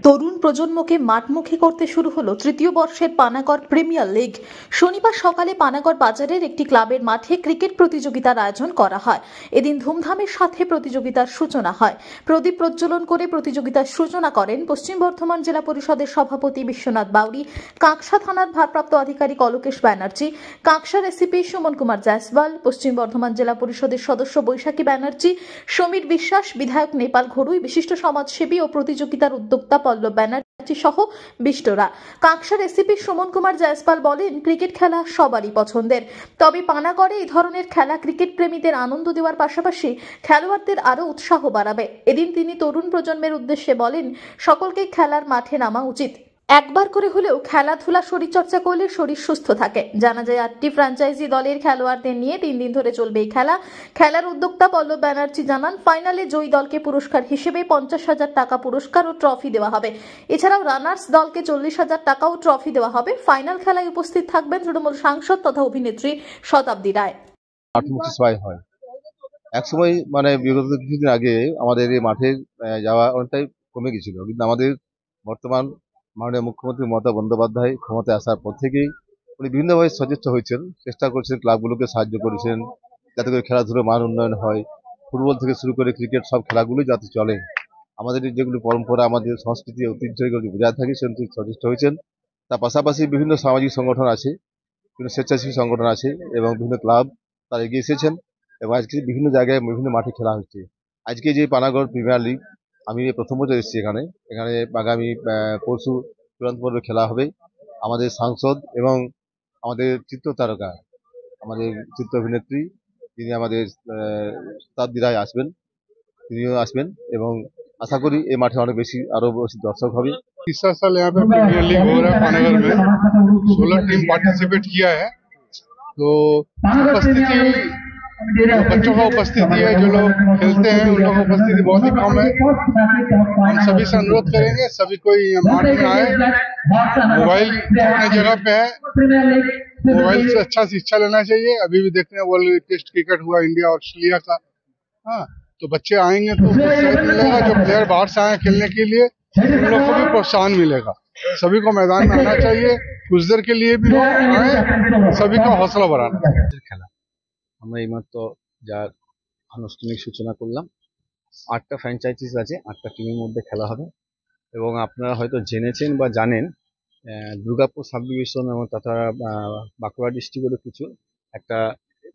তরুণ প্রজন্মকে মাঠমুখী করতে শুরু হলো তৃতীয় বর্ষের পানাগড় প্রিমিয়ার লিগ। শনিবার সকালে পানাগড় বাজারের একটি ক্লাবের মাঠে ক্রিকেট প্রতিযোগিতার আয়োজন করা হয়। এদিন ধুমধামের সাথে প্রতিযোগিতার সূচনা হয়। প্রদীপ প্রজ্বলন করে প্রতিযোগিতার সূচনা করেন পশ্চিম বর্ধমান জেলা পরিষদের সভাপতি বিশ্বনাথ বাউরি, কাঁকসা থানার ভারপ্রাপ্ত আধিকারিক অলোকেশ ব্যানার্জি, কাঁকসার এসিপি সুমন কুমার জয়সওয়াল, পশ্চিম বর্ধমান জেলা পরিষদের সদস্য বৈশাখী ব্যানার্জি, সমীর বিশ্বাস, বিধায়ক নেপাল ঘড়ুই, বিশিষ্ট সমাজসেবী ও প্রতিযোগিতার উদ্যোক্তা পল্লব ব্যানার্জি সহ বিষ্টরা। কাঁকসার এসিপি সুমন কুমার জয়সওয়াল বলেন, ক্রিকেট খেলা সবারই পছন্দের, তবে পানাগড়ে এই ধরনের খেলা ক্রিকেট প্রেমীদের আনন্দ দেওয়ার পাশাপাশি খেলোয়াড়দের আরো উৎসাহ বাড়াবে। এদিন তিনি তরুণ প্রজন্মের উদ্দেশ্যে বলেন, সকলকে খেলার মাঠে নামা উচিত। একবার করে হলেও খেলাধুলা শরীরচর্চা করলে শরীর সুস্থ থাকে। জানা যায় 8টি ফ্র্যাঞ্চাইজি দলের খেলোয়াড়দের নিয়ে 3 দিন ধরে চলবে এই খেলা। খেলার উদ্যোক্তা পল্লব ব্যানার্জি জানান, ফাইনালে জয়ী দলকে পুরস্কার হিসেবে 50,000 টাকা পুরস্কার ও ট্রফি দেওয়া হবে। এছাড়াও রানার্স দলকে 40,000 টাকা ও ট্রফি দেওয়া হবে। ফাইনাল খেলায় উপস্থিত থাকবেন তৃণমূল সাংসদ তথা অভিনেত্রী শতাব্দী রায়। হয় একসময় বিগত কিছুদিন আগে আমাদের এই মাঠে যাওয়া অনেকটাই কমে গেছিল, কিন্তু আমাদের বর্তমান মাননীয় মুখ্যমন্ত্রী মমতা বন্দ্যোপাধ্যায় ক্ষমতায় আসার পর থেকেই উনি বিভিন্নভাবে সচেষ্ট হয়েছেন, চেষ্টা করছেন, ক্লাবগুলোকে সাহায্য করেছেন যাতে করে খেলাধুলোর মান উন্নয়ন হয়। ফুটবল থেকে শুরু করে ক্রিকেট সব খেলাগুলোই যাতে চলে, আমাদের যেগুলো পরম্পরা, আমাদের সংস্কৃতি ঐতিহ্য এগুলো বজায় থাকে সেগুলো সচেষ্ট হয়েছেন। তার পাশাপাশি বিভিন্ন সামাজিক সংগঠন আছে, বিভিন্ন স্বেচ্ছাসেবী সংগঠন আছে এবং বিভিন্ন ক্লাব তারা এগিয়ে এসেছেন এবং আজকে বিভিন্ন জায়গায় বিভিন্ন মাঠে খেলা হচ্ছে। আজকে যে পানাগড় প্রিমিয়ার লিগ, আমি প্রথম বছর এসেছি এখানে আগামী পরশু চূড়ান্ত পর্বে খেলা হবে। আমাদের সাংসদ এবং আমাদের চিত্রতারকা, আমাদের চিত্র অভিনেত্রী, তিনি আমাদের শতাব্দী রায় আসবেন, তিনিও আসবেন এবং আশা করি এই মাঠে আরো বেশি দর্শক হবে। तीसरा साल यहाँ पे प्रीमियर लीग हो रहा है पानागढ़ में। 16 टीम पार्टिसिपेट किया है, तो बच्चों का उपस्थिति है, जो लोग खेलते हैं उन लोगों की उपस्थिति बहुत ही कम है। हम सभी से अनुरोध करेंगे, सभी कोई माठ में आए। मोबाइल अपने जगह पे है, मोबाइल से अच्छा शिक्षा लेना चाहिए। अभी भी देखते हैं वर्ल्ड टेस्ट क्रिकेट हुआ इंडिया ऑस्ट्रेलिया का, हाँ, तो बच्चे आएंगे तो प्रोत्साहन मिलेगा। जो प्लेयर बाहर से आए खेलने के लिए उन लोग को भी प्रोत्साहन मिलेगा। सभी को मैदान में आना चाहिए, कुछ देर के लिए भी आए, सभी का हौसला बढ़ाना খেলা আমরা এইমাত্র যার আনুষ্ঠানিক সূচনা করলাম। 8টা ফ্র্যাঞ্চাইজিস আছে, 8টা টিমের মধ্যে খেলা হবে এবং আপনারা হয়তো জেনেছেন বা জানেন, দুর্গাপুর সাব ডিভিশন এবং তথা বাঁকুড়া ডিস্ট্রিক্টেরও কিছু একটা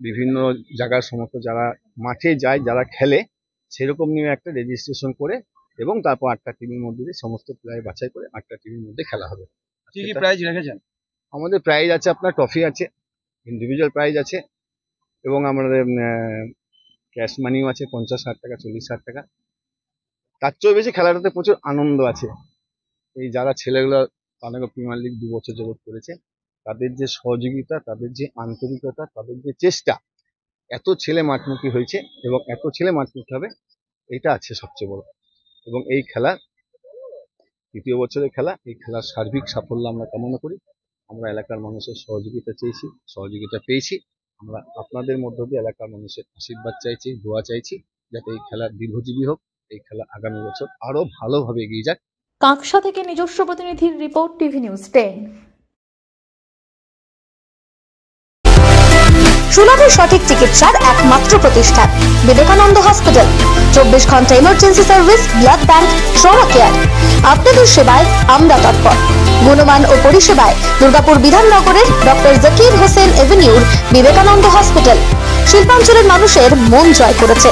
বিভিন্ন জায়গার সমস্ত যারা মাঠে যায়, যারা খেলে, সেরকম নিয়ে একটা রেজিস্ট্রেশন করে এবং তারপর 8টা টিমের মধ্যে সমস্ত প্লেয়ার বাছাই করে 8টা টিমের মধ্যে খেলা হবে। কি কি প্রাইজ রেখেছেন? আমাদের প্রাইজ আছে, আপনার ট্রফি আছে, ইন্ডিভিজুয়াল প্রাইজ আছে এবং আমাদের ক্যাশ মানিও আছে 50,000 টাকা, 40,000 টাকা। তার চেয়েও বেশি খেলাটাতে প্রচুর আনন্দ আছে। এই যারা ছেলেগুলো পানাগড় প্রিমিয়ার লিগ 2 বছর যাবত করেছে, তাদের যে সহযোগিতা, তাদের যে আন্তরিকতা, তাদের যে চেষ্টা, এত ছেলে মাঠমুখী হয়েছে এবং এত ছেলে মাঠমুখী হবে, এটা আছে সবচেয়ে বড়। এবং এই খেলা 3য় বছরের খেলা, এই খেলার সার্বিক সাফল্য আমরা কামনা করি। আমরা এলাকার মানুষের সহযোগিতা চেয়েছি, সহযোগিতা পেয়েছি। আমরা আপনাদের মধ্য দিয়ে এলাকার মানুষের আশীর্বাদ চাইছি, দোয়া চাইছি, যাতে এই খেলা দীর্ঘজীবী হোক, এই খেলা আগামী বছর আরো ভালোভাবে এগিয়ে যাক। কাঁকসা থেকে নিজস্ব প্রতিনিধির রিপোর্ট, টিভি নিউজ 10। সুলভে সঠিক চিকিৎসার একমাত্র প্রতিষ্ঠান বিবেকানন্দ হসপিটাল। 24 ঘন্টা emergency service, blood bank, trauma care. আপনাদের সেবায় আমরা তৎপর। গুণমান ও পরিষেবায় দুর্গাপুর বিধাননগরের ডক্টর জাকির হোসেন এভিনিউর বিবেকানন্দ হসপিটাল শিল্পাঞ্চলের মানুষের মন জয় করেছে।